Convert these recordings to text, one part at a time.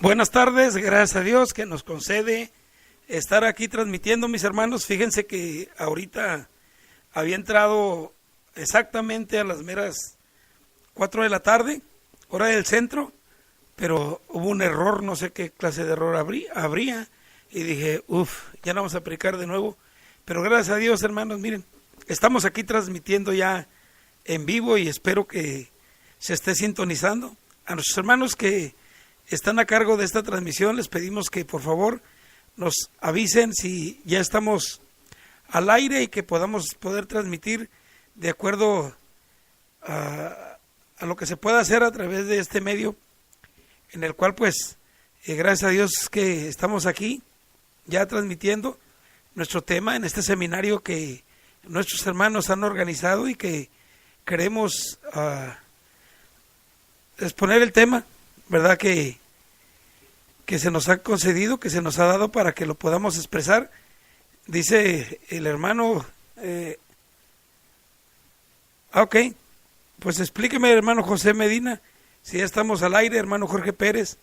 Buenas tardes, gracias a Dios que nos concede estar aquí transmitiendo, mis hermanos. Fíjense que ahorita había entrado exactamente a las meras 4 de la tarde, hora del centro, pero hubo un error, no sé qué clase de error habría, y dije, ya no vamos a aplicar de nuevo. Pero gracias a Dios, hermanos, miren, estamos aquí transmitiendo ya en vivo y espero que se esté sintonizando. A nuestros hermanos que están a cargo de esta transmisión, les pedimos que por favor nos avisen si ya estamos al aire y que podamos poder transmitir de acuerdo a lo que se pueda hacer a través de este medio, en el cual pues gracias a Dios que estamos aquí ya transmitiendo nuestro tema en este seminario que nuestros hermanos han organizado y que queremos exponer el tema, ¿verdad? Que se nos ha concedido, que se nos ha dado para que lo podamos expresar. Dice el hermano, ok, pues explíqueme, hermano José Medina, si ya estamos al aire, hermano Jorge Pérez,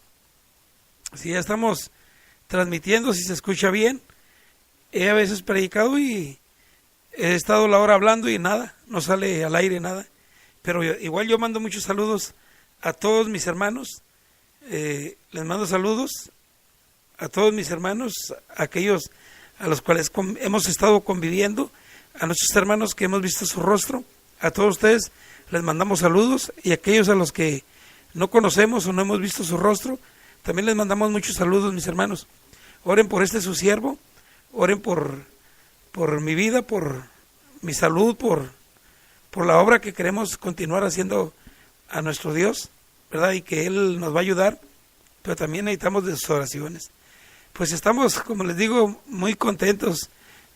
si ya estamos transmitiendo, si se escucha bien. He a veces predicado y he estado la hora hablando y nada, no sale al aire nada, pero igual yo mando muchos saludos a todos mis hermanos. Les mando saludos a todos mis hermanos, a aquellos a los cuales hemos estado conviviendo, a nuestros hermanos que hemos visto su rostro, a todos ustedes les mandamos saludos, y a aquellos a los que no conocemos o no hemos visto su rostro, también les mandamos muchos saludos, mis hermanos. Oren por su siervo, oren por mi vida, por mi salud, por la obra que queremos continuar haciendo a nuestro Dios, ¿verdad? Y que Él nos va a ayudar, pero también necesitamos de sus oraciones. Pues estamos, como les digo, muy contentos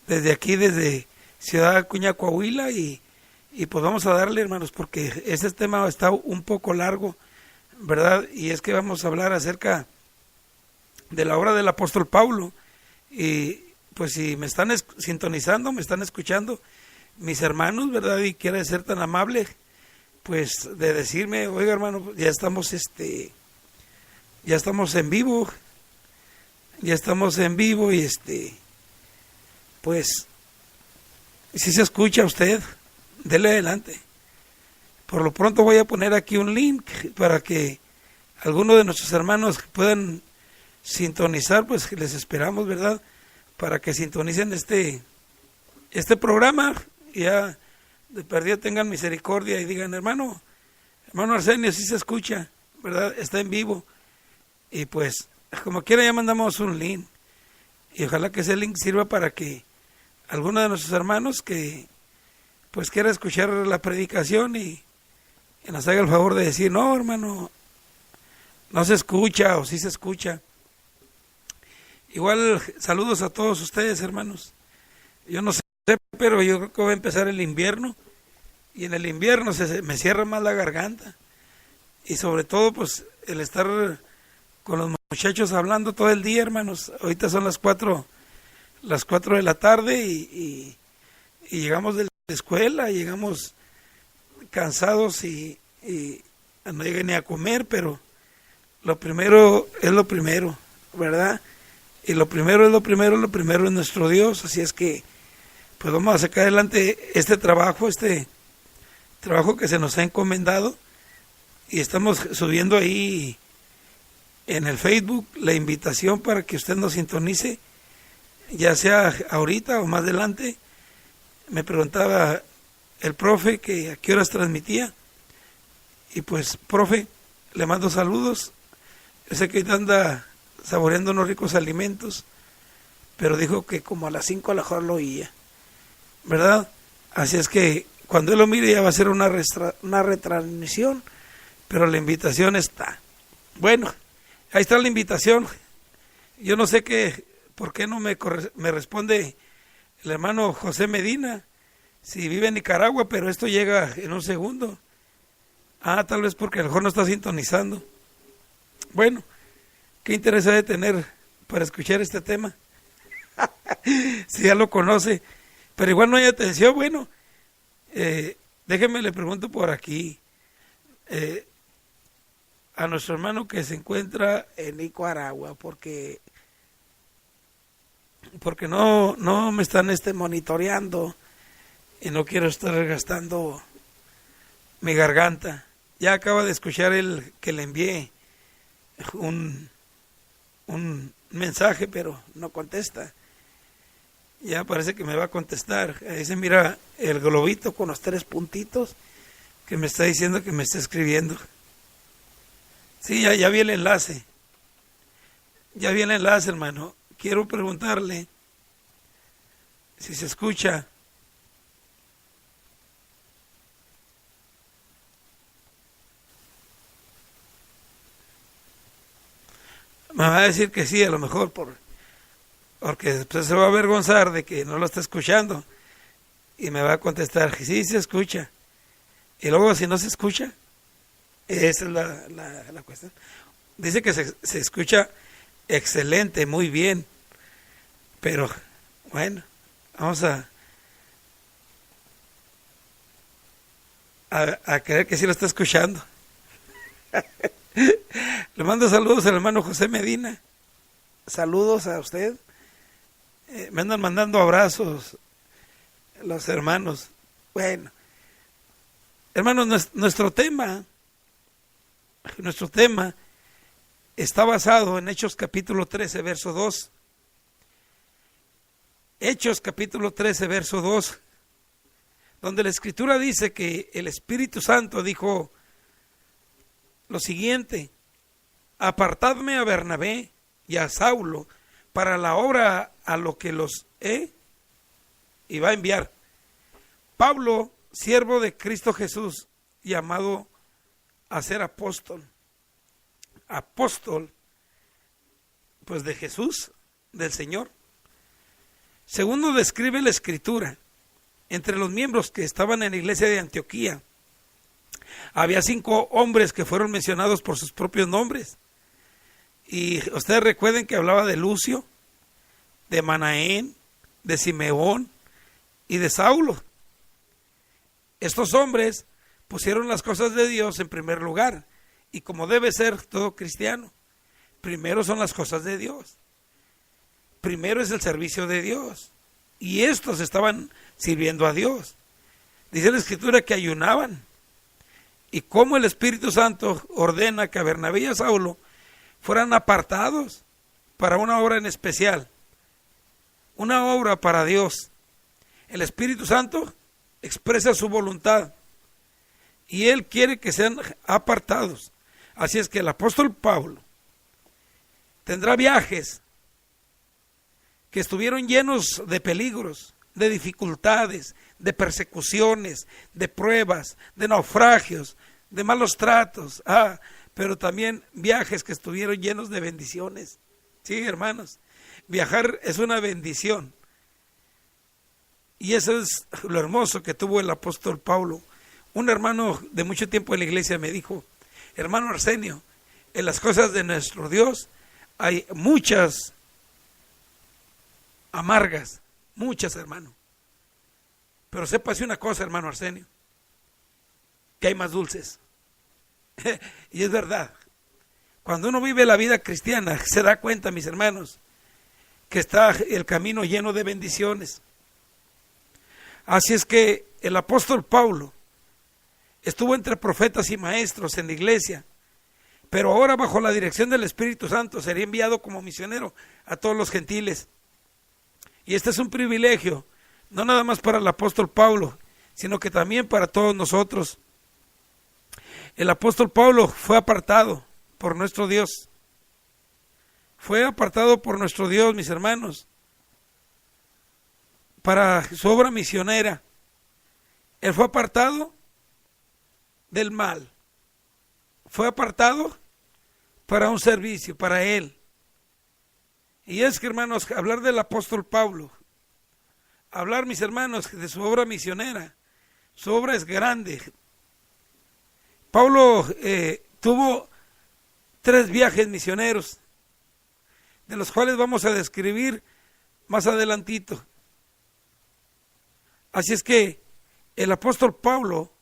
desde aquí, desde Ciudad Acuña, Coahuila, y pues vamos a darle, hermanos, porque este tema está un poco largo, ¿verdad? Y es que vamos a hablar acerca de la obra del apóstol Pablo, y pues si me están sintonizando, me están escuchando mis hermanos, ¿verdad? Y quiere ser tan amable, pues de decirme, oiga, hermano, ya estamos en vivo, y pues si se escucha usted, dele adelante. Por lo pronto voy a poner aquí un link para que algunos de nuestros hermanos puedan sintonizar, pues les esperamos, ¿verdad? Para que sintonicen este programa, y ya de perdida tengan misericordia y digan, hermano Arsenio, sí se escucha, ¿verdad? Está en vivo. Y pues, como quiera, ya mandamos un link, y ojalá que ese link sirva para que alguno de nuestros hermanos que pues quiera escuchar la predicación y nos haga el favor de decir, no, hermano, no se escucha, o sí se escucha. Igual, saludos a todos ustedes, hermanos. Yo no sé, pero yo creo que va a empezar el invierno, y en el invierno me cierra más la garganta, y sobre todo pues el estar con los muchachos hablando todo el día, hermanos. Ahorita son las 4 de la tarde y llegamos de la escuela, llegamos cansados y no llegué ni a comer, pero lo primero es lo primero, ¿verdad? Y lo primero es nuestro Dios. Así es que pues vamos a sacar adelante este trabajo que se nos ha encomendado, y estamos subiendo ahí en el Facebook la invitación para que usted nos sintonice, ya sea ahorita o más adelante. Me preguntaba el profe que a qué horas transmitía, y pues, profe, le mando saludos. Yo sé que ahorita anda saboreando unos ricos alimentos, pero dijo que como a las 5 a lo mejor lo oía, ¿verdad? Así es que cuando él lo mire ya va a ser una retransmisión, pero la invitación está. Bueno, ahí está la invitación. Yo no sé por qué no me responde el hermano José Medina, si vive en Nicaragua, pero esto llega en un segundo. Tal vez porque a lo mejor no está sintonizando. Bueno, qué interés ha de tener para escuchar este tema, si ya lo conoce, pero igual no hay atención. Bueno, déjeme le pregunto por aquí, a nuestro hermano que se encuentra en Nicaragua, porque no me están monitoreando y no quiero estar gastando mi garganta. Ya acaba de escuchar el que le envié un mensaje, pero no contesta. Ya parece que me va a contestar. Ahí se mira el globito con los 3 puntitos que me está diciendo que me está escribiendo. Sí, ya vi el enlace. Ya vi el enlace, hermano. Quiero preguntarle si se escucha. Me va a decir que sí, a lo mejor, porque después se va a avergonzar de que no lo está escuchando. Y me va a contestar, sí, se escucha. Y luego, si no se escucha, esa es la cuestión. Dice que se escucha excelente, muy bien. Pero, bueno, vamos a creer que sí lo está escuchando. Le mando saludos al hermano José Medina. Saludos a usted. Me andan mandando abrazos los hermanos. Bueno, hermanos, nuestro tema está basado en Hechos capítulo 13, verso 2. Hechos capítulo 13, verso 2, donde la Escritura dice que el Espíritu Santo dijo lo siguiente: apartadme a Bernabé y a Saulo para la obra a lo que los y va a enviar. Pablo, siervo de Cristo Jesús, llamado a ser apóstol, pues de Jesús, del Señor. Segundo, describe la Escritura. Entre los miembros que estaban en la iglesia de Antioquía, había 5 hombres que fueron mencionados por sus propios nombres. Y ustedes recuerden que hablaba de Lucio, de Manaén, de Simeón y de Saulo. Estos hombres pusieron las cosas de Dios en primer lugar, y como debe ser todo cristiano, primero son las cosas de Dios. Primero es el servicio de Dios, y estos estaban sirviendo a Dios. Dice la Escritura que ayunaban, y como el Espíritu Santo ordena que a Bernabé y a Saulo fueran apartados para una obra en especial, una obra para Dios. El Espíritu Santo expresa su voluntad y Él quiere que sean apartados. Así es que el apóstol Pablo tendrá viajes que estuvieron llenos de peligros, de dificultades, de persecuciones, de pruebas, de naufragios, de malos tratos, pero también viajes que estuvieron llenos de bendiciones. Sí, hermanos, viajar es una bendición. Y eso es lo hermoso que tuvo el apóstol Pablo. Un hermano de mucho tiempo en la iglesia me dijo: hermano Arsenio, en las cosas de nuestro Dios hay muchas amargas, muchas, hermano. Pero sépase una cosa, hermano Arsenio, que hay más dulces. Y es verdad. Cuando uno vive la vida cristiana, se da cuenta, mis hermanos, que está el camino lleno de bendiciones. Así es que el apóstol Pablo estuvo entre profetas y maestros en la iglesia, pero ahora bajo la dirección del Espíritu Santo sería enviado como misionero a todos los gentiles. Y este es un privilegio, no nada más para el apóstol Pablo, sino que también para todos nosotros. El apóstol Pablo fue apartado por nuestro Dios. Fue apartado por nuestro Dios, mis hermanos, para su obra misionera. Él fue apartado del mal. Fue apartado para un servicio, para Él. Y es que, hermanos, hablar del apóstol Pablo, hablar, mis hermanos, de su obra misionera, su obra es grande. Pablo tuvo 3 viajes misioneros, de los cuales vamos a describir más adelantito. Así es que el apóstol Pablo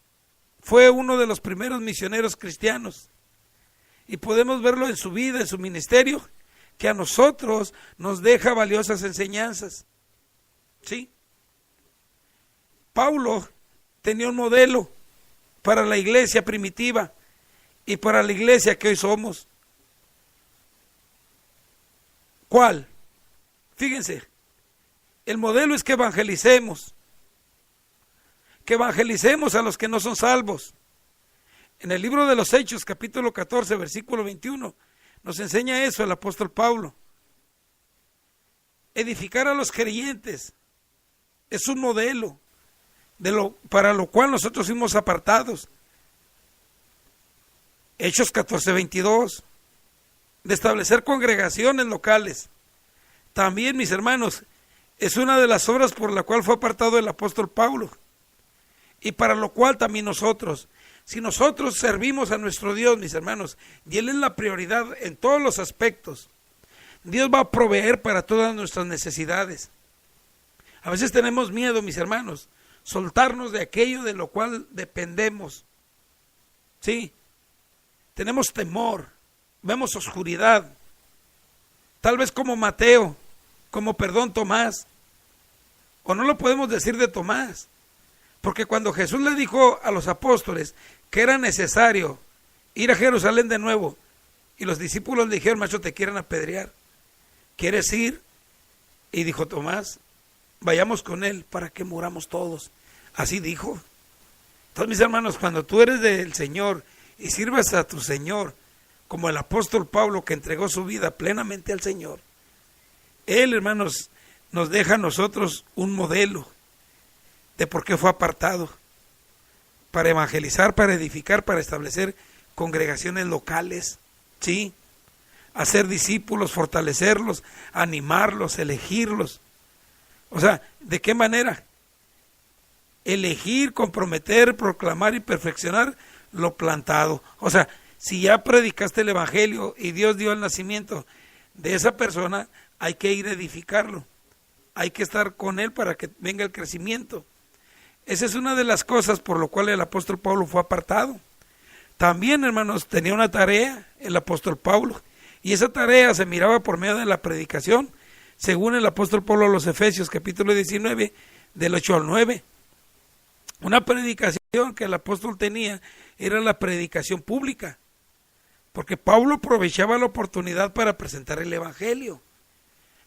fue uno de los primeros misioneros cristianos. Y podemos verlo en su vida, en su ministerio, que a nosotros nos deja valiosas enseñanzas. ¿Sí? Pablo tenía un modelo para la iglesia primitiva y para la iglesia que hoy somos. ¿Cuál? Fíjense, el modelo es que evangelicemos a los que no son salvos. En el libro de los Hechos, capítulo 14, versículo 21, nos enseña eso el apóstol Pablo. Edificar a los creyentes es un modelo para lo cual nosotros fuimos apartados. Hechos 14, 22, de establecer congregaciones locales. También, mis hermanos, es una de las obras por la cual fue apartado el apóstol Pablo, y para lo cual también nosotros, si nosotros servimos a nuestro Dios, mis hermanos, y Él es la prioridad en todos los aspectos, Dios va a proveer para todas nuestras necesidades. A veces tenemos miedo, mis hermanos, soltarnos de aquello de lo cual dependemos. Sí, tenemos temor, vemos oscuridad, tal vez como Mateo, como Tomás, o no lo podemos decir de Tomás, porque cuando Jesús le dijo a los apóstoles que era necesario ir a Jerusalén de nuevo, y los discípulos le dijeron: maestro, te quieren apedrear, ¿quieres ir? Y dijo Tomás: vayamos con él para que muramos todos. Así dijo. Entonces, mis hermanos, cuando tú eres del Señor y sirves a tu Señor, como el apóstol Pablo, que entregó su vida plenamente al Señor, Él, hermanos, nos deja a nosotros un modelo de por qué fue apartado: para evangelizar, para edificar, para establecer congregaciones locales, ¿sí? Hacer discípulos, fortalecerlos, animarlos, elegirlos. O sea, ¿de qué manera? Elegir, comprometer, proclamar y perfeccionar lo plantado. O sea, si ya predicaste el evangelio y Dios dio el nacimiento de esa persona, hay que ir a edificarlo. Hay que estar con él para que venga el crecimiento. Esa es una de las cosas por lo cual el apóstol Pablo fue apartado. También, hermanos, tenía una tarea el apóstol Pablo, y esa tarea se miraba por medio de la predicación, según el apóstol Pablo a los Efesios, capítulo 19, del 8 al 9. Una predicación que el apóstol tenía era la predicación pública, porque Pablo aprovechaba la oportunidad para presentar el evangelio.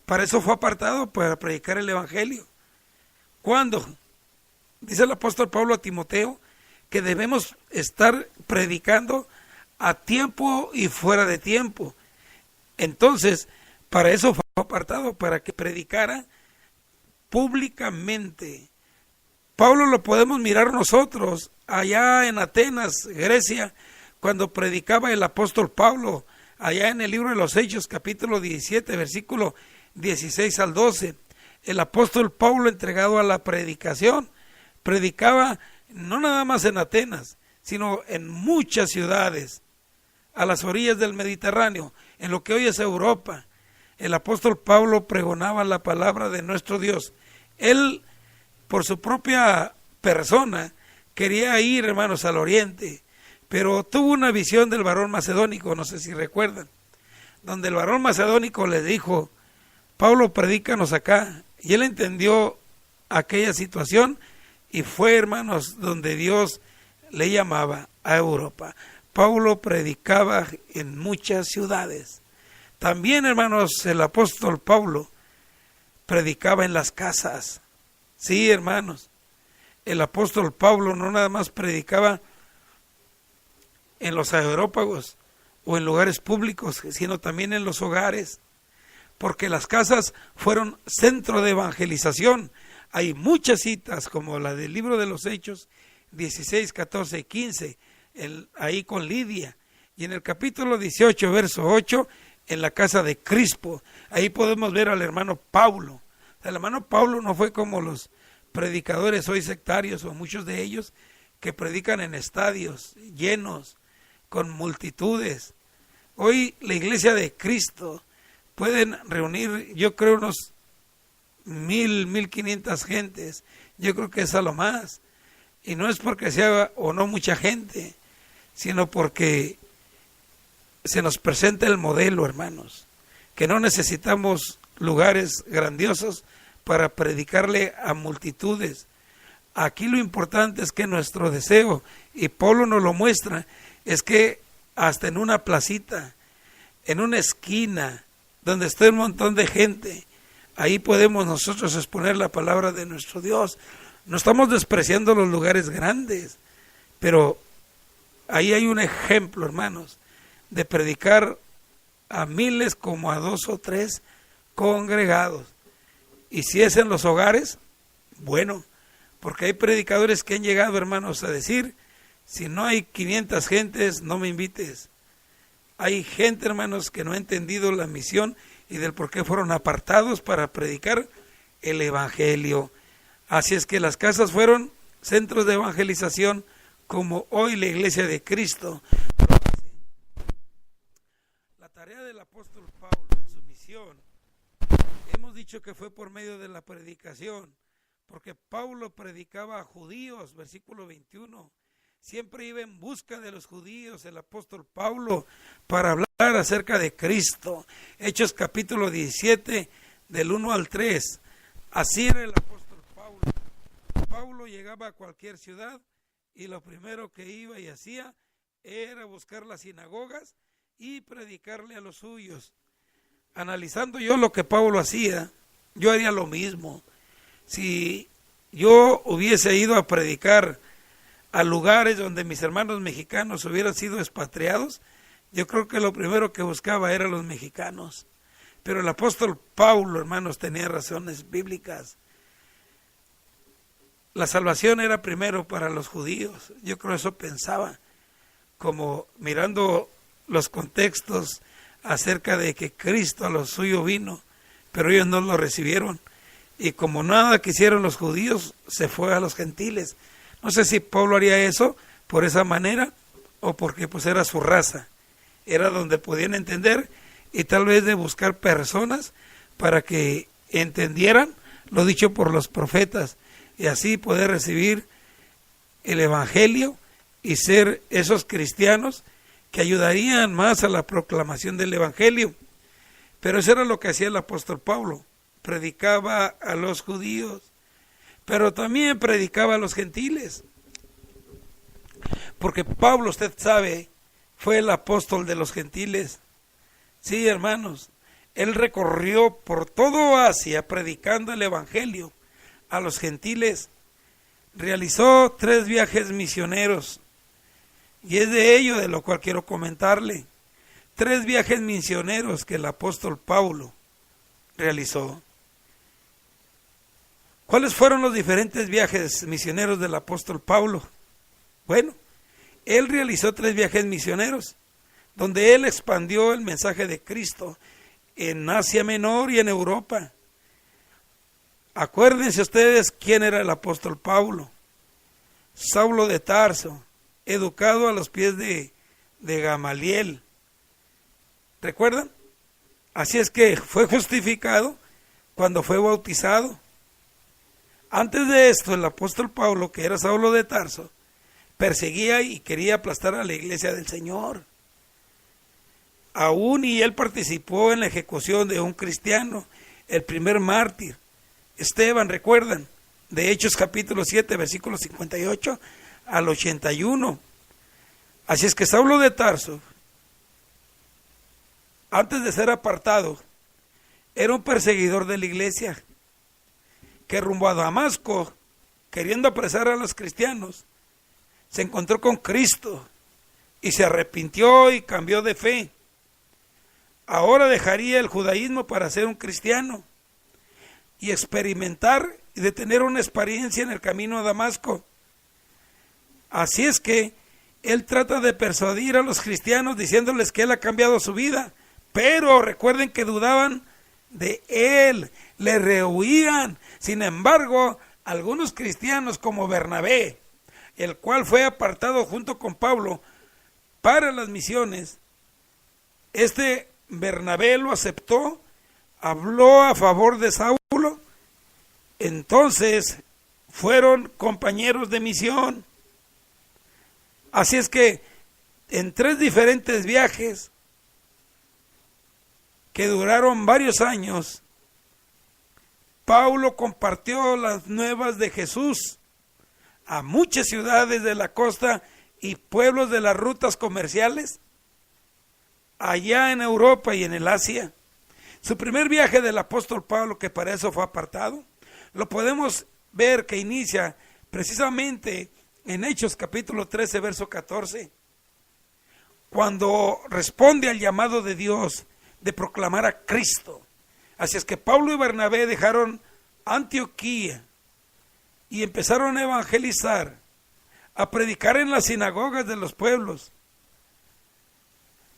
Para eso fue apartado, para predicar el evangelio. ¿Cuándo? Dice el apóstol Pablo a Timoteo que debemos estar predicando a tiempo y fuera de tiempo. Entonces, para eso fue apartado, para que predicara públicamente. Pablo lo podemos mirar nosotros allá en Atenas, Grecia, cuando predicaba el apóstol Pablo, allá en el libro de los Hechos, capítulo 17, versículo 16 al 12. El apóstol Pablo, entregado a la predicación, predicaba no nada más en Atenas, sino en muchas ciudades, a las orillas del Mediterráneo, en lo que hoy es Europa. El apóstol Pablo pregonaba la palabra de nuestro Dios. Él, por su propia persona, quería ir, hermanos, al oriente, pero tuvo una visión del varón macedónico, no sé si recuerdan, donde el varón macedónico le dijo: Pablo, predícanos acá. Y él entendió aquella situación y fue, hermanos, donde Dios le llamaba a Europa. Pablo predicaba en muchas ciudades. También, hermanos, el apóstol Pablo predicaba en las casas. Sí, hermanos, el apóstol Pablo no nada más predicaba en los aerópagos o en lugares públicos, sino también en los hogares, porque las casas fueron centro de evangelización. Hay muchas citas, como la del libro de los Hechos 16, 14 y 15, ahí con Lidia, y en el capítulo 18, verso 8, en la casa de Crispo. Ahí podemos ver al hermano Pablo. El hermano Pablo no fue como los predicadores hoy sectarios, o muchos de ellos, que predican en estadios llenos, con multitudes. Hoy la iglesia de Cristo pueden reunir, yo creo, unos 1,500 gentes. Yo creo que es a lo más. Y no es porque sea o no mucha gente, sino porque se nos presenta el modelo, hermanos, que no necesitamos lugares grandiosos para predicarle a multitudes. Aquí lo importante es que nuestro deseo, y Pablo nos lo muestra, es que hasta en una placita, en una esquina, donde esté un montón de gente, ahí podemos nosotros exponer la palabra de nuestro Dios. No estamos despreciando los lugares grandes, pero ahí hay un ejemplo, hermanos, de predicar a miles como a 2 o 3 congregados. Y si es en los hogares, bueno, porque hay predicadores que han llegado, hermanos, a decir, si no hay 500 gentes, no me invites. Hay gente, hermanos, que no ha entendido la misión y del por qué fueron apartados para predicar el evangelio. Así es que las casas fueron centros de evangelización, como hoy la iglesia de Cristo lo hace. La tarea del apóstol Pablo en su misión, hemos dicho que fue por medio de la predicación, porque Pablo predicaba a judíos, versículo 21. Siempre iba en busca de los judíos el apóstol Pablo para hablar acerca de Cristo. Hechos capítulo 17, del 1 al 3. Así era el apóstol Pablo. Pablo llegaba a cualquier ciudad y lo primero que iba y hacía era buscar las sinagogas y predicarle a los suyos. Analizando yo lo que Pablo hacía, yo haría lo mismo. Si yo hubiese ido a predicar a lugares donde mis hermanos mexicanos hubieran sido expatriados, yo creo que lo primero que buscaba eran los mexicanos. Pero el apóstol Pablo, hermanos, tenía razones bíblicas. La salvación era primero para los judíos. Yo creo eso pensaba, como mirando los contextos acerca de que Cristo a lo suyo vino, pero ellos no lo recibieron. Y como nada quisieron los judíos, se fue a los gentiles. No sé si Pablo haría eso por esa manera o porque pues era su raza. Era donde podían entender y tal vez de buscar personas para que entendieran lo dicho por los profetas y así poder recibir el evangelio y ser esos cristianos que ayudarían más a la proclamación del evangelio. Pero eso era lo que hacía el apóstol Pablo. Predicaba a los judíos, pero también predicaba a los gentiles. Porque Pablo, usted sabe, fue el apóstol de los gentiles. Sí, hermanos, él recorrió por todo Asia predicando el evangelio a los gentiles. Realizó 3 viajes misioneros y es de ello de lo cual quiero comentarle. 3 viajes misioneros que el apóstol Pablo realizó. ¿Cuáles fueron los diferentes viajes misioneros del apóstol Pablo? Bueno, él realizó 3 viajes misioneros, donde él expandió el mensaje de Cristo en Asia Menor y en Europa. Acuérdense ustedes quién era el apóstol Pablo. Saulo de Tarso, educado a los pies de Gamaliel. ¿Recuerdan? Así es que fue justificado cuando fue bautizado. Antes de esto, el apóstol Pablo, que era Saulo de Tarso, perseguía y quería aplastar a la iglesia del Señor. Aún y él participó en la ejecución de un cristiano, el primer mártir, Esteban, ¿recuerdan? De Hechos capítulo 7, versículos 58 al 81. Así es que Saulo de Tarso, antes de ser apartado, era un perseguidor de la iglesia, que rumbo a Damasco, queriendo apresar a los cristianos, se encontró con Cristo y se arrepintió y cambió de fe. Ahora dejaría el judaísmo para ser un cristiano y experimentar y de tener una experiencia en el camino a Damasco. Así es que él trata de persuadir a los cristianos diciéndoles que él ha cambiado su vida, pero recuerden que dudaban de él, le rehuían. Sin embargo, algunos cristianos como Bernabé, el cual fue apartado junto con Pablo para las misiones, Bernabé lo aceptó, habló a favor de Saulo, entonces fueron compañeros de misión. Así es que en 3 diferentes viajes que duraron varios años, Pablo compartió las nuevas de Jesús a muchas ciudades de la costa y pueblos de las rutas comerciales allá en Europa y en el Asia. Su primer viaje del apóstol Pablo, que para eso fue apartado, lo podemos ver que inicia precisamente en Hechos capítulo 13, verso 14, cuando responde al llamado de Dios de proclamar a Cristo. Así es que Pablo y Bernabé dejaron Antioquía y empezaron a evangelizar, a predicar en las sinagogas de los pueblos.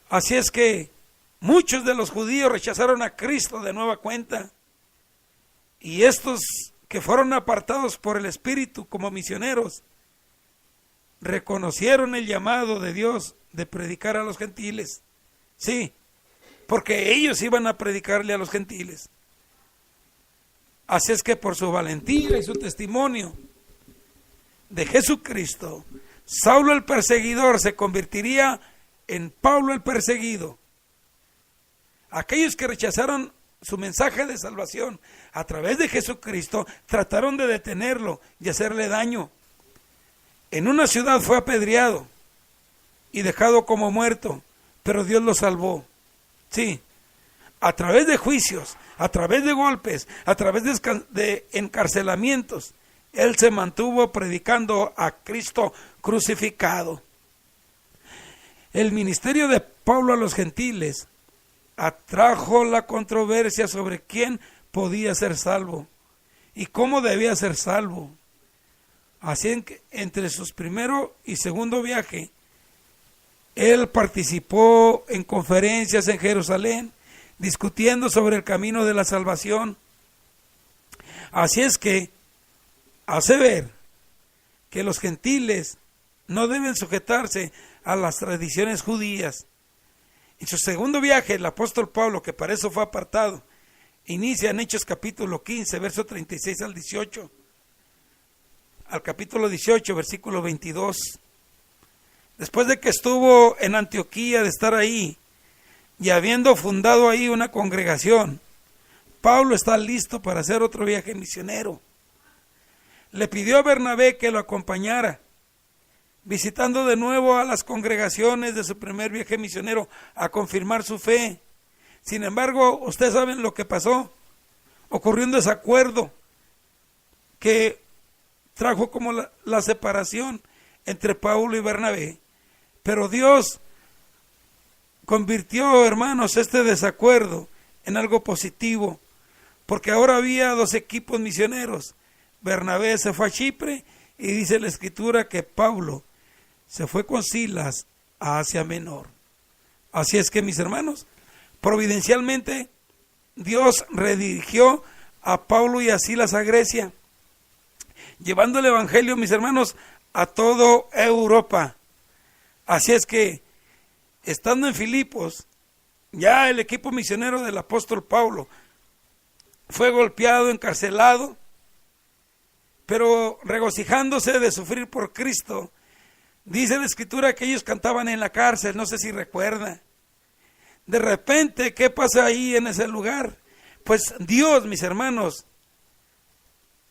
Así es que muchos de los judíos rechazaron a Cristo de nueva cuenta, y estos que fueron apartados por el Espíritu como misioneros reconocieron el llamado de Dios de predicar a los gentiles. Sí, porque ellos iban a predicarle a los gentiles. Así es que por su valentía y su testimonio de Jesucristo, Saulo el perseguidor se convertiría en Pablo el perseguido. Aquellos que rechazaron su mensaje de salvación a través de Jesucristo trataron de detenerlo y hacerle daño. En una ciudad fue apedreado y dejado como muerto, pero Dios lo salvó. Sí, a través de juicios, a través de golpes, a través de encarcelamientos, él se mantuvo predicando a Cristo crucificado. El ministerio de Pablo a los gentiles atrajo la controversia sobre quién podía ser salvo y cómo debía ser salvo. Así que entre sus primero y segundo viaje, él participó en conferencias en Jerusalén, discutiendo sobre el camino de la salvación. Así es que hace ver que los gentiles no deben sujetarse a las tradiciones judías. En su segundo viaje, el apóstol Pablo, que para eso fue apartado, inicia en Hechos capítulo 15, verso 36 al 18, al capítulo 18, versículo 22. Después de que estuvo en Antioquía, de estar ahí, y habiendo fundado ahí una congregación, Pablo está listo para hacer otro viaje misionero. Le pidió a Bernabé que lo acompañara, visitando de nuevo a las congregaciones de su primer viaje misionero a confirmar su fe. Sin embargo, ustedes saben lo que pasó. Ocurrió un desacuerdo que trajo como la separación entre Pablo y Bernabé. Pero Dios convirtió, hermanos, este desacuerdo en algo positivo, porque ahora había dos equipos misioneros. Bernabé se fue a Chipre y dice la Escritura que Pablo se fue con Silas a Asia Menor. Así es que, mis hermanos, providencialmente Dios redirigió a Pablo y a Silas a Grecia, llevando el evangelio, mis hermanos, a toda Europa. Así es que, estando en Filipos, ya el equipo misionero del apóstol Pablo fue golpeado, encarcelado, pero regocijándose de sufrir por Cristo. Dice la Escritura que ellos cantaban en la cárcel, no sé si recuerda. De repente, ¿qué pasa ahí en ese lugar? Pues Dios, mis hermanos,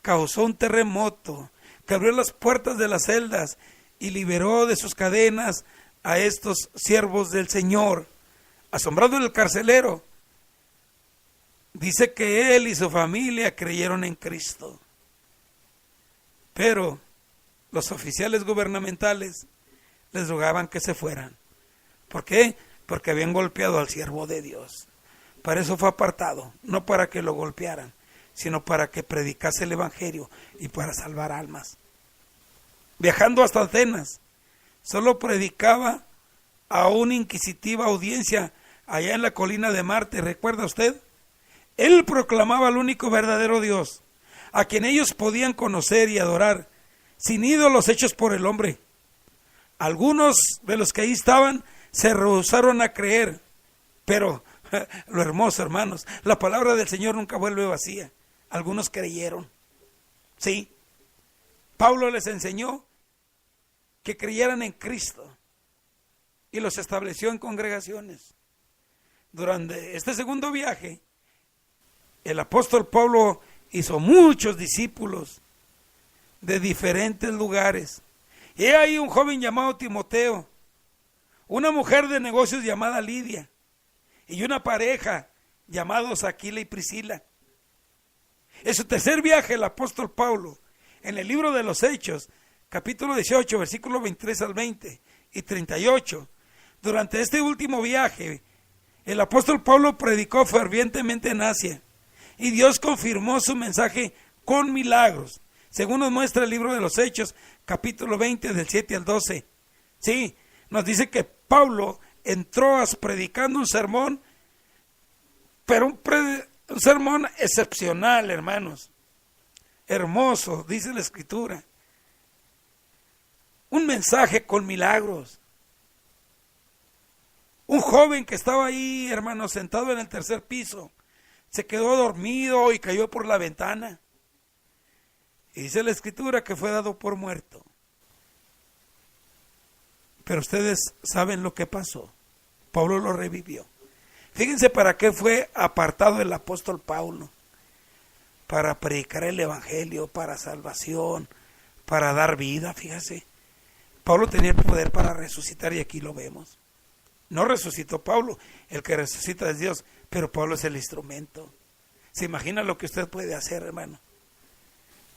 causó un terremoto, que abrió las puertas de las celdas y liberó de sus cadenas a estos siervos del Señor. Asombrado el carcelero, dice que él y su familia creyeron en Cristo. Pero los oficiales gubernamentales les rogaban que se fueran. ¿Por qué? Porque habían golpeado al siervo de Dios. Para eso fue apartado, no para que lo golpearan, sino para que predicase el evangelio y para salvar almas. Viajando hasta Atenas, solo predicaba a una inquisitiva audiencia allá en la colina de Marte, ¿recuerda usted? Él proclamaba al único verdadero Dios, a quien ellos podían conocer y adorar, sin ídolos hechos por el hombre. Algunos de los que ahí estaban se rehusaron a creer, pero lo hermoso, hermanos, la palabra del Señor nunca vuelve vacía. Algunos creyeron. Sí, Pablo les enseñó que creyeran en Cristo y los estableció en congregaciones. durante este segundo viaje, el apóstol Pablo hizo muchos discípulos de diferentes lugares. Y hay un joven llamado Timoteo, una mujer de negocios llamada Lidia, y una pareja llamados Aquila y Priscila. En su tercer viaje, el apóstol Pablo, en el libro de los Hechos, capítulo 18, versículos 23 al 20 y 38, durante este último viaje, el apóstol Pablo predicó fervientemente en Asia, y Dios confirmó su mensaje con milagros, según nos muestra el libro de los Hechos, capítulo 20, del 7 al 12. Sí, nos dice que Pablo entró predicando un sermón, pero un sermón excepcional, hermanos, hermoso, dice la Escritura. Un mensaje con milagros. Un joven que estaba ahí, hermanos, sentado en el tercer piso, se quedó dormido y cayó por la ventana. Y dice la Escritura que fue dado por muerto. Pero ustedes saben lo que pasó. Pablo lo revivió. Fíjense para qué fue apartado el apóstol Pablo. Para predicar el evangelio, para salvación, para dar vida, fíjese. Pablo tenía el poder para resucitar y aquí lo vemos. No resucitó Pablo, el que resucita es Dios, pero Pablo es el instrumento. ¿Se imagina lo que usted puede hacer, hermano?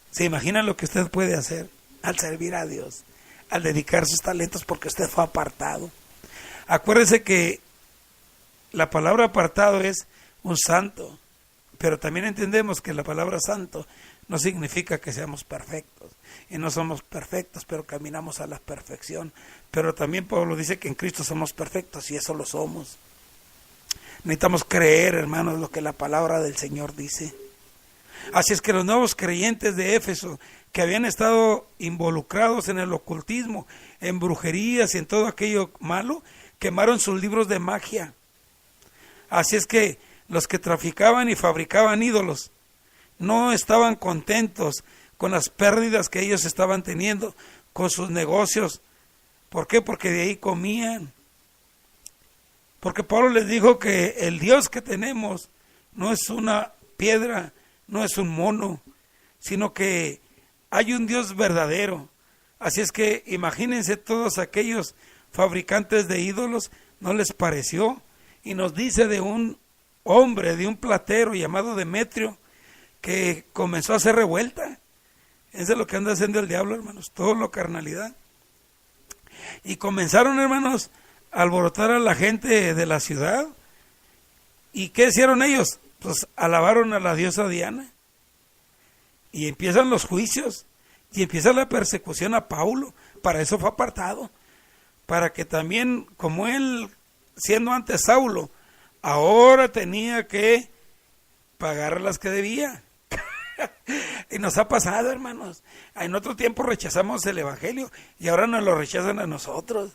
¿Se imagina lo que usted puede hacer al servir a Dios, al dedicar sus talentos porque usted fue apartado? Acuérdese que la palabra apartado es un santo, pero también entendemos que la palabra santo no significa que seamos perfectos, y no somos perfectos, pero caminamos a la perfección. Pero también Pablo dice que en Cristo somos perfectos, y eso lo somos. Necesitamos creer, hermanos, lo que la palabra del Señor dice. Así es que los nuevos creyentes de Éfeso, que habían estado involucrados en el ocultismo, en brujerías y en todo aquello malo, quemaron sus libros de magia. Así es que los que traficaban y fabricaban ídolos no estaban contentos con las pérdidas que ellos estaban teniendo con sus negocios. ¿Por qué? Porque de ahí comían. Porque Pablo les dijo que el Dios que tenemos no es una piedra, no es un mono, sino que hay un Dios verdadero. Así es que imagínense todos aquellos fabricantes de ídolos, ¿no les pareció? Y nos dice de un hombre, de un platero llamado Demetrio, que comenzó a hacer revuelta. Eso es lo que anda haciendo el diablo, hermanos, todo lo carnalidad. Y comenzaron, hermanos, a alborotar a la gente de la ciudad. ¿Y qué hicieron ellos? Pues alabaron a la diosa Diana. Y empiezan los juicios, y empieza la persecución a Pablo. Para eso fue apartado, para que también, como él, siendo antes Saulo, ahora tenía que pagar las que debía. Y nos ha pasado, hermanos. En otro tiempo rechazamos el evangelio y ahora nos lo rechazan a nosotros.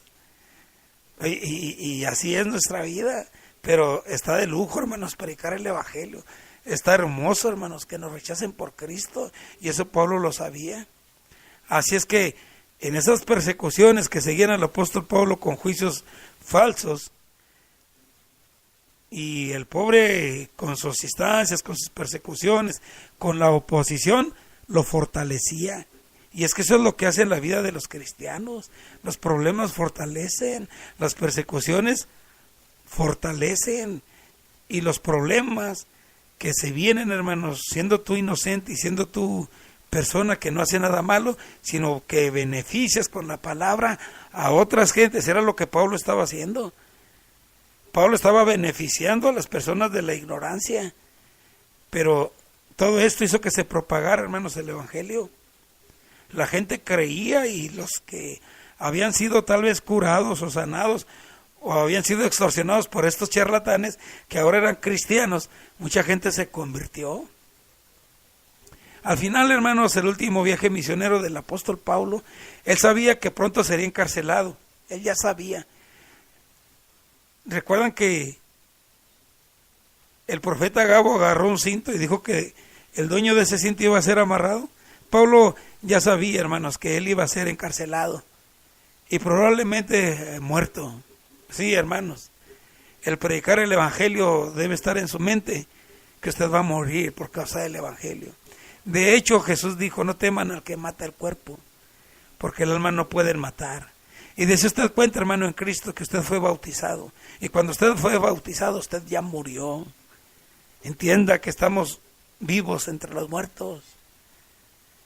Y así es nuestra vida. Pero está de lujo, hermanos, predicar el evangelio. Está hermoso, hermanos, que nos rechacen por Cristo. Y eso Pablo lo sabía. Así es que en esas persecuciones que seguían al apóstol Pablo con juicios falsos, y el pobre con sus instancias, con sus persecuciones, con la oposición, lo fortalecía. Y es que eso es lo que hace en la vida de los cristianos. Los problemas fortalecen, las persecuciones fortalecen, y los problemas que se vienen, hermanos, siendo tú inocente y siendo tú persona que no hace nada malo, sino que beneficias con la palabra a otras gentes. Era lo que Pablo estaba haciendo. Pablo estaba beneficiando a las personas de la ignorancia, pero todo esto hizo que se propagara, hermanos, el evangelio. La gente creía, y los que habían sido tal vez curados o sanados o habían sido extorsionados por estos charlatanes que ahora eran cristianos, mucha gente se convirtió. Al final, hermanos, el último viaje misionero del apóstol Pablo, él sabía que pronto sería encarcelado. Él ya sabía. ¿Recuerdan que el profeta Gabo agarró un cinto y dijo que el dueño de ese cinto iba a ser amarrado? Pablo ya sabía, hermanos, que él iba a ser encarcelado y probablemente muerto. Sí, hermanos. el predicar el evangelio debe estar en su mente, que usted va a morir por causa del evangelio. De hecho, Jesús dijo, no teman al que mata el cuerpo, porque el alma no pueden matar. Y desde usted cuenta, hermano, en Cristo, que usted fue bautizado. Y cuando usted fue bautizado, usted ya murió. Entienda que estamos vivos entre los muertos.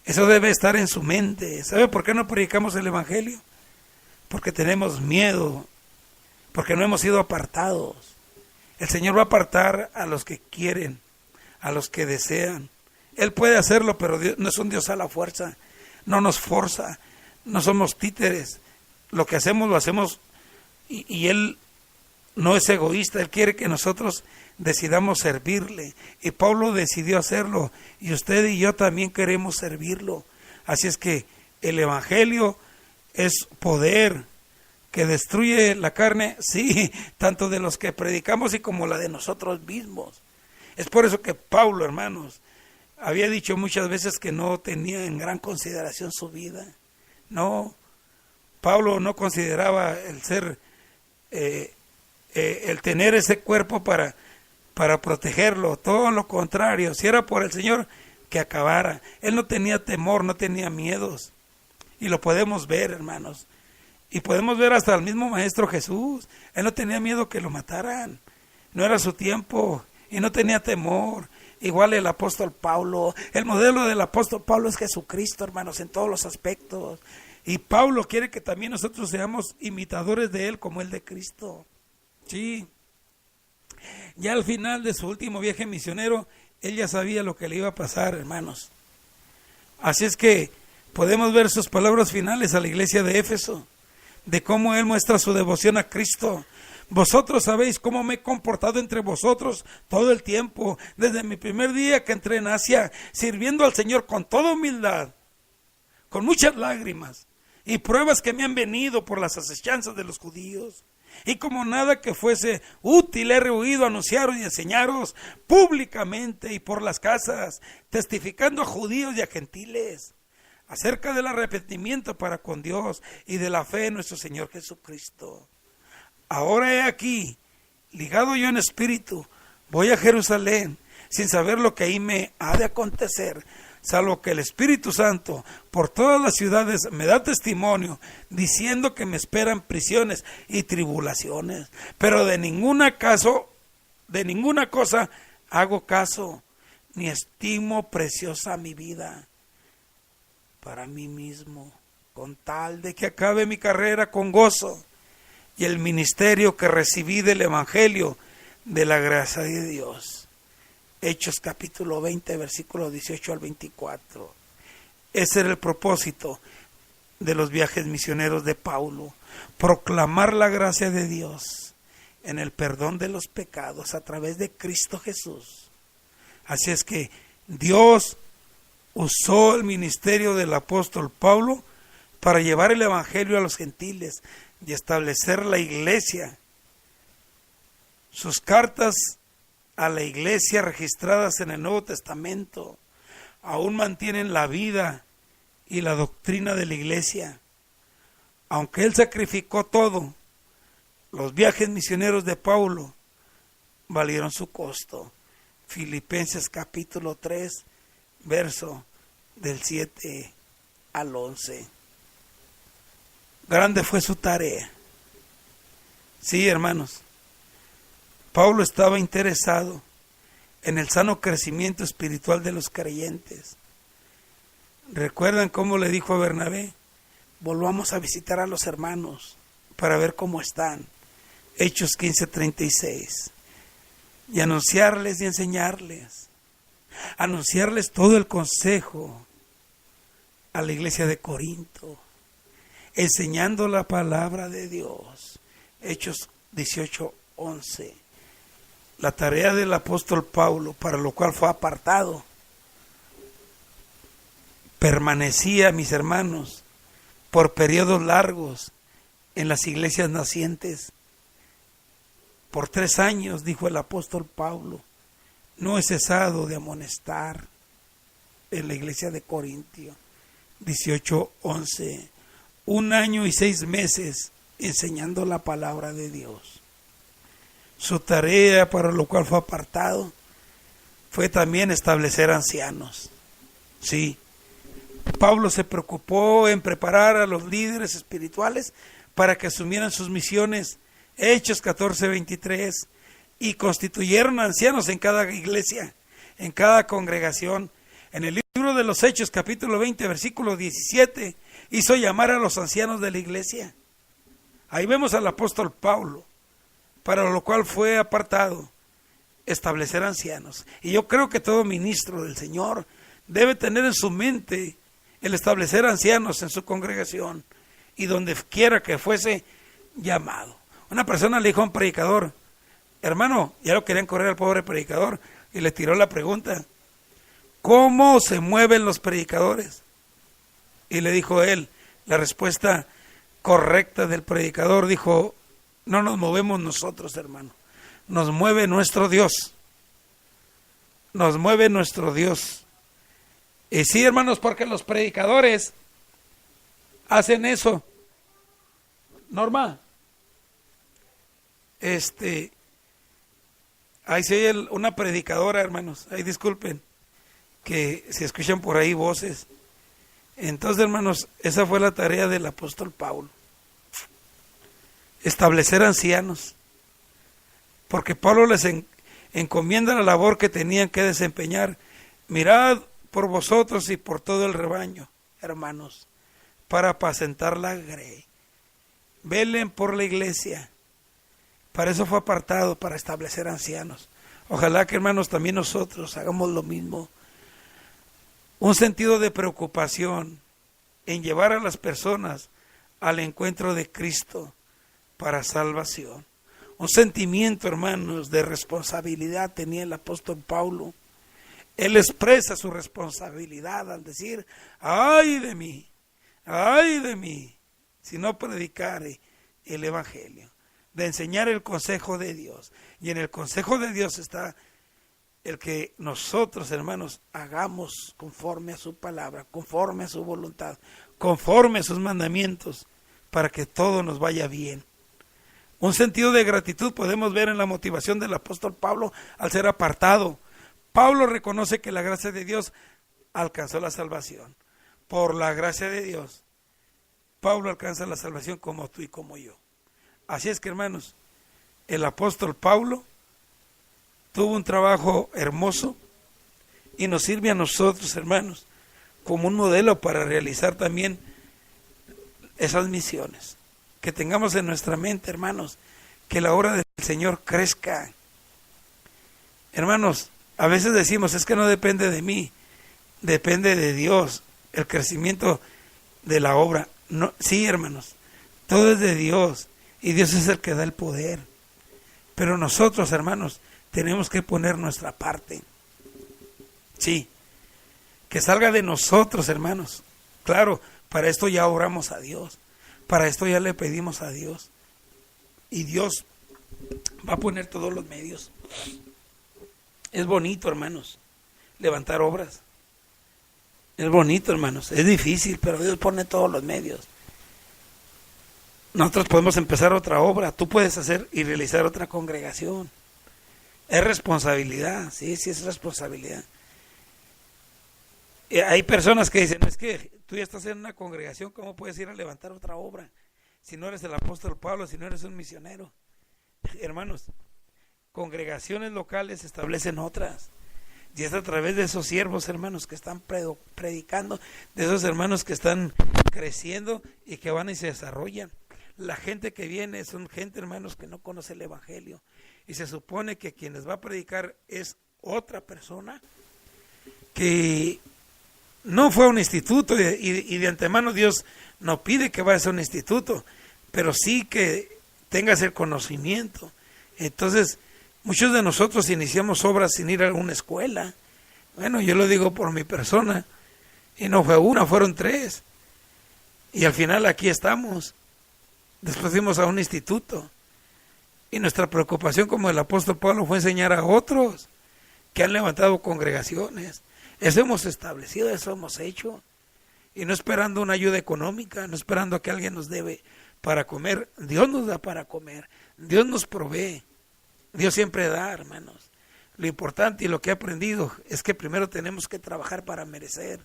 Eso debe estar en su mente. ¿Sabe por qué no predicamos el evangelio? Porque tenemos miedo, porque no hemos sido apartados. El Señor va a apartar a los que quieren, a los que desean. Él puede hacerlo, pero Dios no es un Dios a la fuerza, no nos forza, no somos títeres. Lo que hacemos, lo hacemos y Él no es egoísta. Él quiere que nosotros decidamos servirle. Y Pablo decidió hacerlo, y usted y yo también queremos servirlo. Así es que el evangelio es poder que destruye la carne, sí, tanto de los que predicamos y como la de nosotros mismos. Es por eso que Pablo, hermanos, había dicho muchas veces que no tenía en gran consideración su vida. No, Pablo no consideraba el ser, el tener ese cuerpo para protegerlo, todo lo contrario. Si era por el Señor, que acabara. Él no tenía temor, no tenía miedos, y lo podemos ver, hermanos, y podemos ver hasta el mismo Maestro Jesús. Él no tenía miedo que lo mataran, no era su tiempo, y no tenía temor. Igual el apóstol Pablo, el modelo del apóstol Pablo es Jesucristo, hermanos, en todos los aspectos. Y Pablo quiere que también nosotros seamos imitadores de él como él de Cristo. Sí. Ya al final de su último viaje misionero, él ya sabía lo que le iba a pasar, hermanos. Así es que podemos ver sus palabras finales a la iglesia de Éfeso, de cómo él muestra su devoción a Cristo. Vosotros sabéis cómo me he comportado entre vosotros todo el tiempo, desde mi primer día que entré en Asia, sirviendo al Señor con toda humildad, con muchas lágrimas y pruebas que me han venido por las asechanzas de los judíos. Y como nada que fuese útil, he rehuido anunciaros y enseñaros públicamente y por las casas, testificando a judíos y a gentiles acerca del arrepentimiento para con Dios y de la fe en nuestro Señor Jesucristo. Ahora he aquí, ligado yo en espíritu, voy a Jerusalén, sin saber lo que ahí me ha de acontecer, salvo que el Espíritu Santo por todas las ciudades me da testimonio, diciendo que me esperan prisiones y tribulaciones. Pero de ninguna cosa hago caso, ni estimo preciosa mi vida para mí mismo, con tal de que acabe mi carrera con gozo y el ministerio que recibí del Evangelio de la gracia de Dios. Hechos capítulo 20, versículos 18 al 24. Ese era el propósito de los viajes misioneros de Pablo: proclamar la gracia de Dios en el perdón de los pecados a través de Cristo Jesús. Así es que Dios usó el ministerio del apóstol Pablo para llevar el evangelio a los gentiles y establecer la iglesia. Sus cartas a la iglesia registradas en el Nuevo Testamento aún mantienen la vida y la doctrina de la iglesia. Aunque él sacrificó todo, los viajes misioneros de Pablo valieron su costo. Filipenses capítulo 3, verso del 7 al 11. Grande fue su tarea. Sí, hermanos, Pablo estaba interesado en el sano crecimiento espiritual de los creyentes. ¿Recuerdan cómo le dijo a Bernabé? Volvamos a visitar a los hermanos para ver cómo están. Hechos 15:36. Y anunciarles y enseñarles. Anunciarles todo el consejo a la iglesia de Corinto, enseñando la palabra de Dios. Hechos 18:11. La tarea del apóstol Pablo, para lo cual fue apartado, permanecía, mis hermanos, por periodos largos en las iglesias nacientes. Por 3 años, dijo el apóstol Pablo, no he cesado de amonestar en la iglesia de Corintio. 18:11. 1 año y 6 meses enseñando la palabra de Dios. su tarea para lo cual fue apartado fue también establecer ancianos. Sí, Pablo se preocupó en preparar a los líderes espirituales para que asumieran sus misiones. Hechos 14:23, y constituyeron ancianos en cada iglesia, en cada congregación. En el libro de los Hechos, capítulo 20, versículo 17, hizo llamar a los ancianos de la iglesia. Ahí vemos al apóstol Pablo, para lo cual fue apartado, establecer ancianos. Y yo creo que todo ministro del Señor debe tener en su mente el establecer ancianos en su congregación y donde quiera que fuese llamado. Una persona le dijo a un predicador: hermano, ya lo querían correr al pobre predicador, y le tiró la pregunta: ¿cómo se mueven los predicadores? Y le dijo él, la respuesta correcta del predicador, dijo: no nos movemos nosotros, hermano, nos mueve nuestro Dios, nos mueve nuestro Dios. Y sí, hermanos, porque los predicadores hacen eso. Norma, ahí sí hay una predicadora, hermanos, ahí disculpen que se escuchan por ahí voces. Entonces, hermanos, esa fue la tarea del apóstol Pablo, establecer ancianos, porque Pablo les encomienda la labor que tenían que desempeñar. Mirad por vosotros y por todo el rebaño, hermanos, para apacentar la grey. Velen por la iglesia. Para eso fue apartado, para establecer ancianos. Ojalá que, hermanos, también nosotros hagamos lo mismo. Un sentido de preocupación en llevar a las personas al encuentro de Cristo para salvación. Un sentimiento, hermanos, de responsabilidad tenía el apóstol Pablo. Él expresa su responsabilidad al decir: ay de mí, si no predicare el evangelio, de enseñar el consejo de Dios. Y en el consejo de Dios está el que nosotros, hermanos, hagamos conforme a su palabra, conforme a su voluntad, conforme a sus mandamientos, para que todo nos vaya bien. Un sentido de gratitud podemos ver en la motivación del apóstol Pablo al ser apartado. Pablo reconoce que la gracia de Dios alcanzó la salvación. Por la gracia de Dios, Pablo alcanza la salvación como tú y como yo. Así es que, hermanos, el apóstol Pablo tuvo un trabajo hermoso y nos sirve a nosotros, hermanos, como un modelo para realizar también esas misiones. Que tengamos en nuestra mente, hermanos, que la obra del Señor crezca. Hermanos, a veces decimos: es que no depende de mí, depende de Dios el crecimiento de la obra. No, sí, hermanos, todo es de Dios y Dios es el que da el poder. Pero nosotros, hermanos, tenemos que poner nuestra parte. Sí, que salga de nosotros, hermanos. Claro, para esto ya oramos a Dios, para esto ya le pedimos a Dios, y Dios va a poner todos los medios. Es bonito, hermanos, levantar obras. Es bonito, hermanos, es difícil, pero Dios pone todos los medios. Nosotros podemos empezar otra obra, tú puedes hacer y realizar otra congregación. Es responsabilidad, sí es responsabilidad. Hay personas que dicen: es que tú ya estás en una congregación, ¿cómo puedes ir a levantar otra obra? Si no eres el apóstol Pablo, si no eres un misionero. Hermanos, congregaciones locales establecen otras. Y es a través de esos siervos, hermanos, que están predicando, de esos hermanos que están creciendo y que van y se desarrollan. La gente que viene son gente, hermanos, que no conoce el evangelio. Y se supone que quien les va a predicar es otra persona que no fue a un instituto, y de antemano Dios no pide que vayas a un instituto, pero sí que tengas el conocimiento. Entonces, muchos de nosotros iniciamos obras sin ir a una escuela. Bueno, yo lo digo por mi persona, y no fue una, fueron 3. Y al final aquí estamos. Después fuimos a un instituto. Y nuestra preocupación, como el apóstol Pablo, fue enseñar a otros que han levantado congregaciones. Eso hemos establecido, eso hemos hecho. Y no esperando una ayuda económica, no esperando a que alguien nos debe para comer. Dios nos da para comer, Dios nos provee. Dios siempre da, hermanos. Lo importante y lo que he aprendido es que primero tenemos que trabajar para merecer.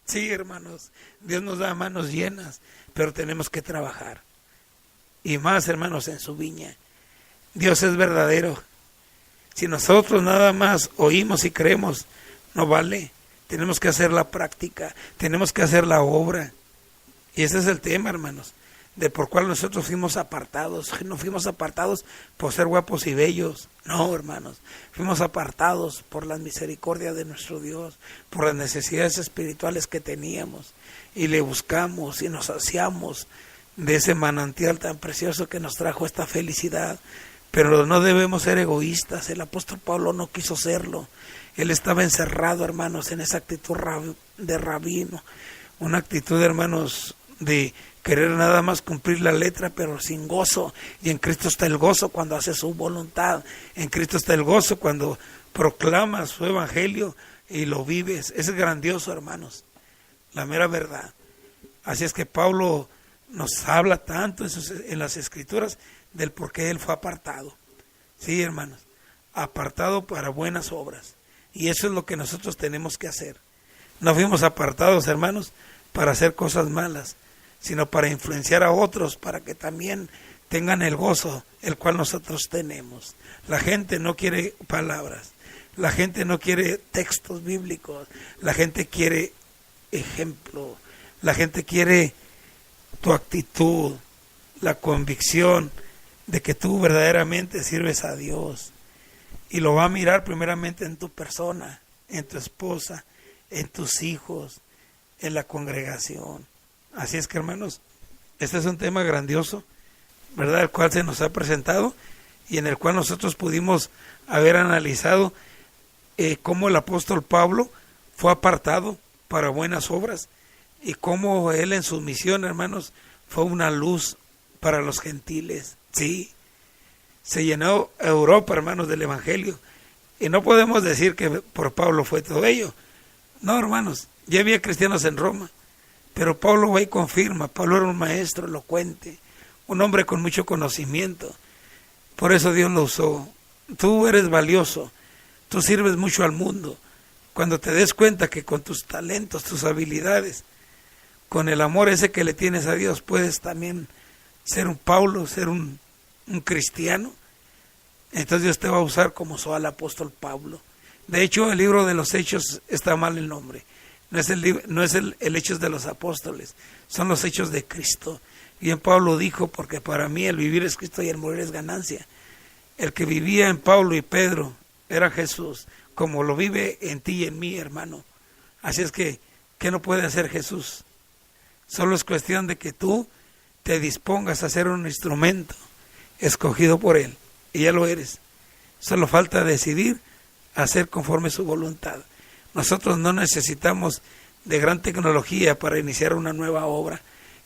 Sí, hermanos, Dios nos da manos llenas, pero tenemos que trabajar. Y más, hermanos, en su viña. Dios es verdadero. Si nosotros nada más oímos y creemos, no vale. Tenemos que hacer la práctica, tenemos que hacer la obra. Y ese es el tema, hermanos, de por cuál nosotros fuimos apartados. No fuimos apartados por ser guapos y bellos, no, hermanos. Fuimos apartados por la misericordia de nuestro Dios, por las necesidades espirituales que teníamos. Y le buscamos y nos saciamos de ese manantial tan precioso que nos trajo esta felicidad. Pero no debemos ser egoístas. El apóstol Pablo no quiso serlo. Él estaba encerrado, hermanos, en esa actitud de rabino. Una actitud, hermanos, de querer nada más cumplir la letra, pero sin gozo. Y en Cristo está el gozo cuando hace su voluntad. En Cristo está el gozo cuando proclamas su evangelio y lo vives. Es grandioso, hermanos, la mera verdad. Así es que Pablo nos habla tanto en las Escrituras del por qué él fue apartado. Sí, hermanos, apartado para buenas obras. Y eso es lo que nosotros tenemos que hacer. No fuimos apartados, hermanos, para hacer cosas malas, sino para influenciar a otros, para que también tengan el gozo el cual nosotros tenemos. La gente no quiere palabras, la gente no quiere textos bíblicos, la gente quiere ejemplo, la gente quiere tu actitud, la convicción de que tú verdaderamente sirves a Dios. Y lo va a mirar primeramente en tu persona, en tu esposa, en tus hijos, en la congregación. Así es que, hermanos, este es un tema grandioso, ¿verdad? El cual se nos ha presentado y en el cual nosotros pudimos haber analizado cómo el apóstol Pablo fue apartado para buenas obras y cómo él en su misión, hermanos, fue una luz para los gentiles. Sí, se llenó Europa, hermanos, del evangelio. Y no podemos decir que por Pablo fue todo ello. No, hermanos, ya había cristianos en Roma, pero Pablo va y confirma. Pablo era un maestro elocuente, un hombre con mucho conocimiento. Por eso Dios lo usó. Tú eres valioso, tú sirves mucho al mundo. Cuando te des cuenta que con tus talentos, tus habilidades, con el amor ese que le tienes a Dios, puedes también ser un Pablo, ser un cristiano, entonces Dios te va a usar como usó al apóstol Pablo. De hecho, el libro de los Hechos está mal el nombre. No es el Hechos de los Apóstoles, son los Hechos de Cristo. Bien Pablo dijo, porque para mí el vivir es Cristo y el morir es ganancia. El que vivía en Pablo y Pedro era Jesús, como lo vive en ti y en mí, hermano. Así es que, ¿qué no puede hacer Jesús? Solo es cuestión de que tú te dispongas a ser un instrumento escogido por Él, y ya lo eres. Solo falta decidir hacer conforme su voluntad. Nosotros no necesitamos de gran tecnología para iniciar una nueva obra.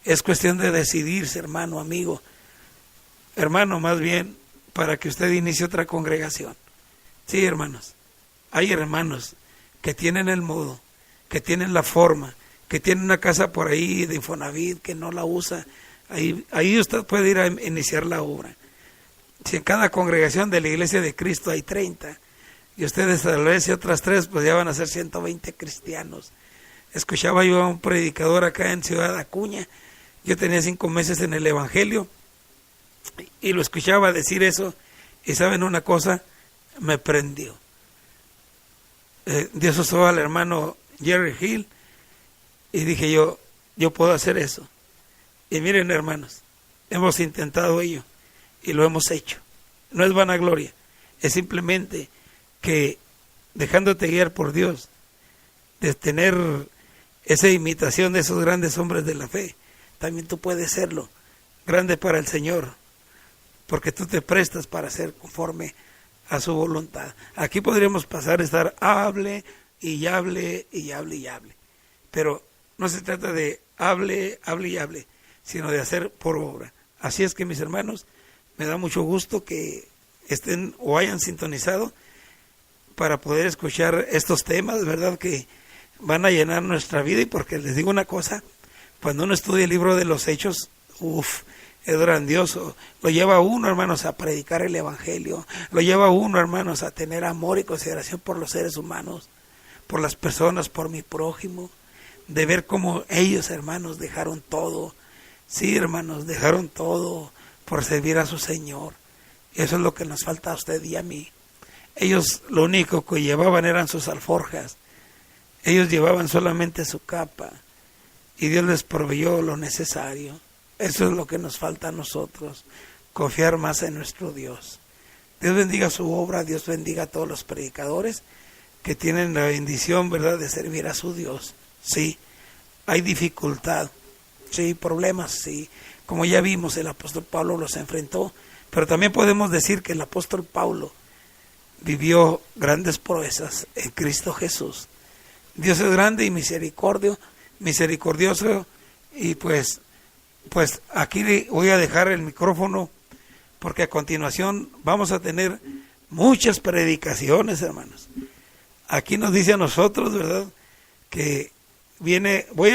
Es cuestión de decidirse, hermano, amigo. Hermano, más bien, para que usted inicie otra congregación. Sí, hermanos. Hay hermanos que tienen el modo, que tienen la forma, que tienen una casa por ahí de Infonavit que no la usa. Ahí usted puede ir a iniciar la obra. Si en cada congregación de la Iglesia de Cristo hay 30 y usted establece otras 3, pues ya van a ser 120 cristianos. Escuchaba yo a un predicador acá en Ciudad Acuña. Yo tenía 5 meses en el Evangelio y lo escuchaba decir eso, y ¿saben una cosa? Me prendió. Dios usó al hermano Jerry Hill y dije yo puedo hacer eso. Y miren, hermanos, hemos intentado ello y lo hemos hecho. No es vanagloria, es simplemente que dejándote guiar por Dios, de tener esa imitación de esos grandes hombres de la fe, también tú puedes serlo, grande para el Señor, porque tú te prestas para ser conforme a su voluntad. Aquí podríamos pasar a estar hable y hable y hable y hable, pero no se trata de hable y hable, sino de hacer por obra. Así es que, mis hermanos, me da mucho gusto que estén o hayan sintonizado para poder escuchar estos temas, ¿verdad?, que van a llenar nuestra vida. Y porque les digo una cosa, cuando uno estudia el libro de los Hechos, es grandioso. Lo lleva a uno, hermanos, a predicar el Evangelio. Lo lleva a uno, hermanos, a tener amor y consideración por los seres humanos, por las personas, por mi prójimo. De ver cómo ellos, hermanos, dejaron todo. Sí, hermanos, dejaron todo por servir a su Señor. Eso es lo que nos falta a usted y a mí. Ellos lo único que llevaban eran sus alforjas. Ellos llevaban solamente su capa. Y Dios les proveyó lo necesario. Eso es lo que nos falta a nosotros, confiar más en nuestro Dios. Dios bendiga su obra, Dios bendiga a todos los predicadores que tienen la bendición, ¿verdad?, de servir a su Dios. Sí, hay dificultad, sí, problemas, sí. Como ya vimos, el apóstol Pablo los enfrentó, pero también podemos decir que el apóstol Pablo vivió grandes proezas en Cristo Jesús. Dios es grande y misericordioso, y pues aquí voy a dejar el micrófono, porque a continuación vamos a tener muchas predicaciones, hermanos. Aquí nos dice a nosotros, ¿verdad?, que voy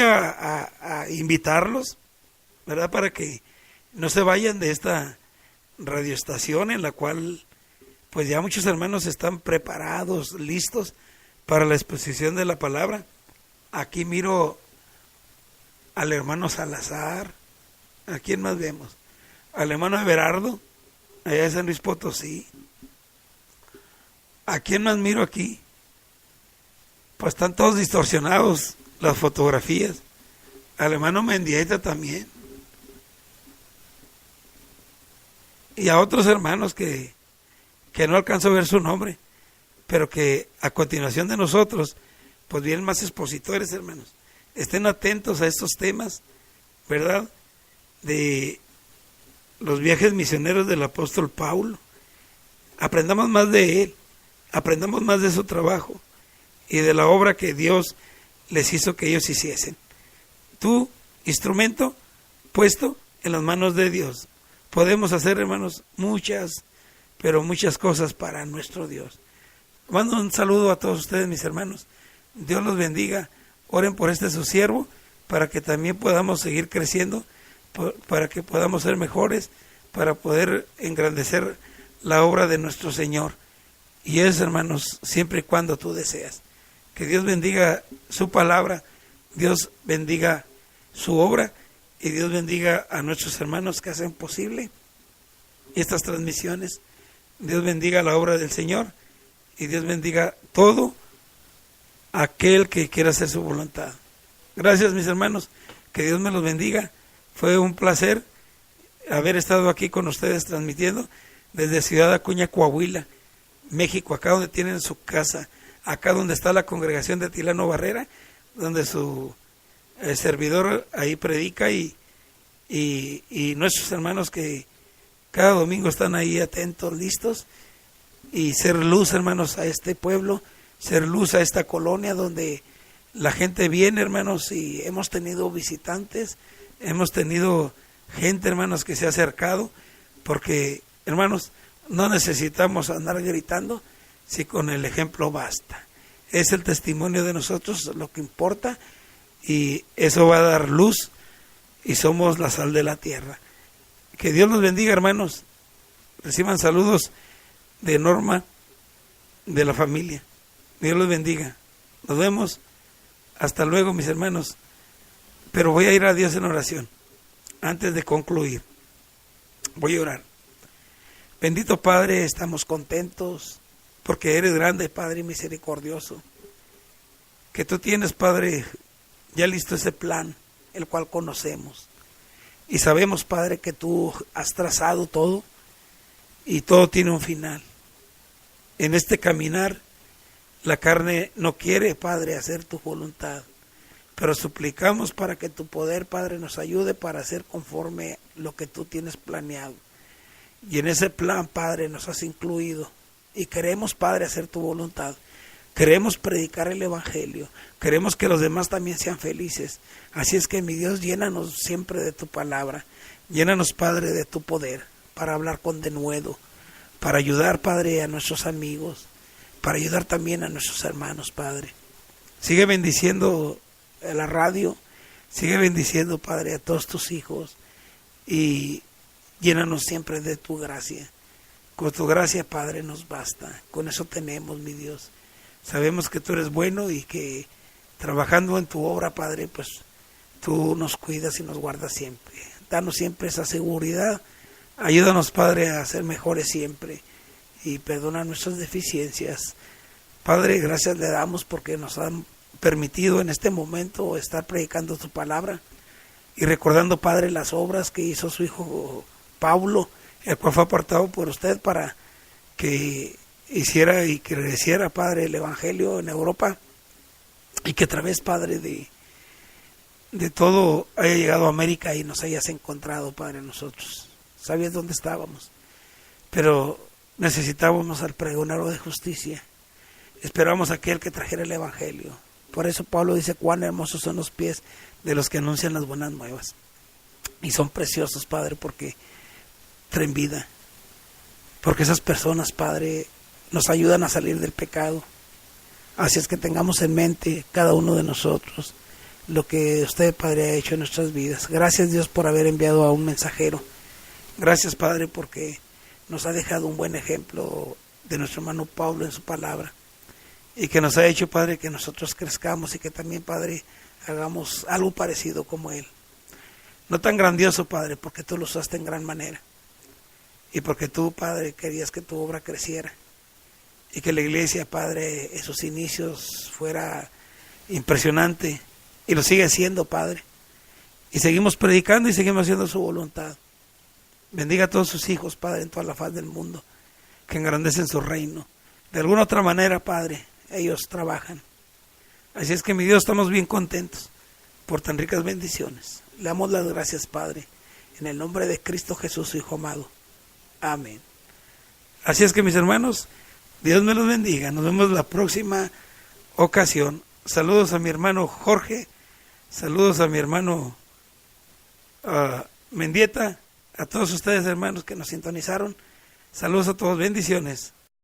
a invitarlos, ¿verdad?, para que no se vayan de esta radioestación en la cual pues ya muchos hermanos están preparados, listos para la exposición de la palabra. Aquí miro al hermano Salazar. ¿A quién más vemos? Al hermano Everardo, allá de San Luis Potosí. ¿A quién más miro aquí? Pues están todos distorsionados las fotografías. Al hermano Mendieta también. Y a otros hermanos que no alcanzo a ver su nombre, pero que a continuación de nosotros, pues vienen más expositores, hermanos. Estén atentos a estos temas, ¿verdad?, de los viajes misioneros del apóstol Pablo. Aprendamos más de él, aprendamos más de su trabajo y de la obra que Dios les hizo que ellos hiciesen. Tú, instrumento puesto en las manos de Dios. Podemos hacer, hermanos, muchas cosas para nuestro Dios. Mando un saludo a todos ustedes, mis hermanos. Dios los bendiga. Oren por su siervo, para que también podamos seguir creciendo, para que podamos ser mejores, para poder engrandecer la obra de nuestro Señor. Y es, hermanos, siempre y cuando tú deseas. Que Dios bendiga su palabra, Dios bendiga su obra, y Dios bendiga a nuestros hermanos que hacen posible estas transmisiones. Dios bendiga la obra del Señor, y Dios bendiga todo aquel que quiera hacer su voluntad. Gracias, mis hermanos, que Dios me los bendiga. Fue un placer haber estado aquí con ustedes transmitiendo desde Ciudad Acuña, Coahuila, México, acá donde tienen su casa, acá donde está la congregación de Tilano Barrera, donde su servidor ahí predica, y nuestros hermanos que cada domingo están ahí atentos, listos, y ser luz, hermanos, a este pueblo, ser luz a esta colonia donde la gente viene, hermanos, y hemos tenido visitantes, hemos tenido gente, hermanos, que se ha acercado, porque, hermanos, no necesitamos andar gritando, si con el ejemplo basta. Es el testimonio de nosotros lo que importa, y eso va a dar luz, y somos la sal de la tierra. Que Dios los bendiga, hermanos. Reciban saludos de Norma, de la familia. Dios los bendiga. Nos vemos. Hasta luego, mis hermanos. Pero voy a ir a Dios en oración. Antes de concluir, voy a orar. Bendito Padre, estamos contentos porque eres grande, Padre misericordioso. Que tú tienes, Padre, ya listo ese plan, el cual conocemos. Y sabemos, Padre, que tú has trazado todo y todo tiene un final. En este caminar, la carne no quiere, Padre, hacer tu voluntad, pero suplicamos para que tu poder, Padre, nos ayude para hacer conforme lo que tú tienes planeado. Y en ese plan, Padre, nos has incluido y queremos, Padre, hacer tu voluntad. Queremos predicar el Evangelio, queremos que los demás también sean felices. Así es que, mi Dios, llénanos siempre de tu palabra, llénanos, Padre, de tu poder, para hablar con denuedo, para ayudar, Padre, a nuestros amigos, para ayudar también a nuestros hermanos, Padre. Sigue bendiciendo la radio, sigue bendiciendo, Padre, a todos tus hijos, y Llénanos siempre de tu gracia. Con tu gracia, Padre, nos basta. Con eso tenemos, mi Dios. Sabemos que tú eres bueno y que trabajando en tu obra, Padre, pues tú nos cuidas y nos guardas siempre. Danos siempre esa seguridad. Ayúdanos, Padre, a ser mejores siempre y perdona nuestras deficiencias. Padre, gracias le damos porque nos han permitido en este momento estar predicando tu palabra y recordando, Padre, las obras que hizo su hijo Pablo, el cual fue apartado por usted para que hiciera y que creciera, Padre, el Evangelio en Europa y que a través, Padre, de todo haya llegado a América y nos hayas encontrado, Padre, nosotros. Sabías dónde estábamos, pero necesitábamos al pregonero de justicia. Esperamos a aquel que trajera el Evangelio. Por eso Pablo dice cuán hermosos son los pies de los que anuncian las buenas nuevas. Y son preciosos, Padre, porque traen vida. Porque esas personas, Padre, nos ayudan a salir del pecado. Así es que tengamos en mente cada uno de nosotros lo que usted, Padre, ha hecho en nuestras vidas. Gracias, Dios, por haber enviado a un mensajero. Gracias, Padre, porque nos ha dejado un buen ejemplo de nuestro hermano Pablo en su palabra. Y que nos ha hecho, Padre, que nosotros crezcamos y que también, Padre, hagamos algo parecido como él. No tan grandioso, Padre, porque tú lo usaste en gran manera. Y porque tú, Padre, querías que tu obra creciera. Y que la iglesia, Padre, en sus inicios fuera impresionante. Y lo sigue siendo, Padre. Y seguimos predicando y seguimos haciendo su voluntad. Bendiga a todos sus hijos, Padre, en toda la faz del mundo, que engrandecen su reino. De alguna otra manera, Padre, ellos trabajan. Así es que, mi Dios, estamos bien contentos por tan ricas bendiciones. Le damos las gracias, Padre, en el nombre de Cristo Jesús, su Hijo amado. Amén. Así es que, mis hermanos, Dios me los bendiga. Nos vemos la próxima ocasión. Saludos a mi hermano Jorge. Saludos a mi hermano Mendieta. A todos ustedes, hermanos, que nos sintonizaron. Saludos a todos. Bendiciones.